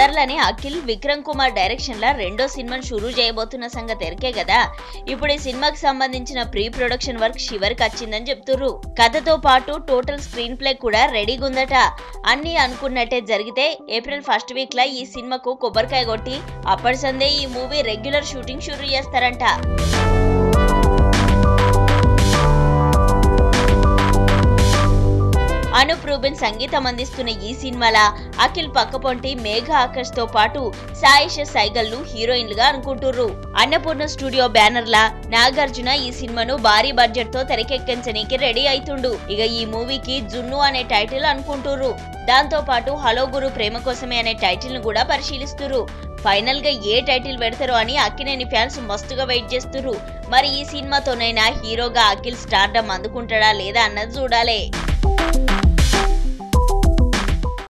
తొందరలోనే అఖిల్ విక్రమ్ కుమార్ డైరెక్షన్ లా రెండో సినిమాను షురూ చేయబోతున్న సంగతి ఎరికే కదా. ఇప్పుడు ఈ సినిమాకి సంబంధించిన ప్రీ ప్రొడక్షన్ వర్క్ చివరికి వచ్చిందని చెప్తుర్రు. కథతో పాటు టోటల్ స్క్రీన్ ప్లే కూడా రెడీగా ఉందట. అన్ని అనుకున్నట్టే జరిగితే ఏప్రిల్ ఫస్ట్ వీక్ లా ఈ సినిమాకు కొబ్బరికాయ కొట్టి అప్పటి సందే ఈ మూవీ రెగ్యులర్ షూటింగ్ షురూ చేస్తారంట. అనూప్ రూబెన్ సంగీతం అందిస్తున్న ఈ సినిమాలా అఖిల్ పక్కపొంటి మేఘ ఆకాష్ తో పాటు సాయిష సైగల్ను హీరోయిన్లుగా అనుకుంటుర్రు. అన్నపూర్ణ స్టూడియో బ్యానర్ లా నాగార్జున ఈ సినిమాను భారీ బడ్జెట్ తో తెరకెక్కించడానికి రెడీ అవుతుండు. ఇక ఈ మూవీకి జున్ను అనే టైటిల్ అనుకుంటుర్రు. దాంతో పాటు హలో గురు ప్రేమ కోసమే అనే టైటిల్ ను కూడా పరిశీలిస్తుర్రు. ఫైనల్ గా ఏ టైటిల్ పెడతారో అని అక్కినేని ఫ్యాన్స్ మస్తుగా వెయిట్ చేస్తుర్రు. మరి ఈ సినిమాతోనైనా హీరోగా అఖిల్ స్టార్డమ్ అందుకుంటాడా లేదా అన్నది చూడాలి.